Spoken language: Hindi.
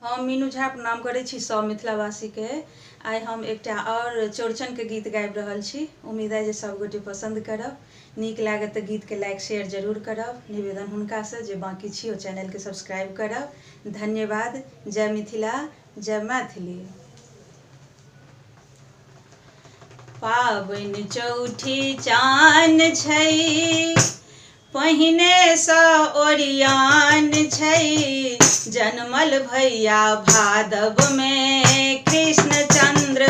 हम मीनू झा प्रणाम करै छी सब मिथिलावासी के। आइ हम एकटा और चौड़चन के गीत गाबि रहल छी। उम्मीद है जे सब गोटे पसंद करब। नीक लागत तऽ गीत के लाइक शेयर जरूर करब। निवेदन हुनका से जे बाकी छी ओ चैनल के सब्सक्राइब करब। धन्यवाद। जय मिथिला, जय मैथिली। पाबनि चौठी चान छै, पहिने सँ ओरियान छै। जनमल भैया भादव में कृष्ण चंद्र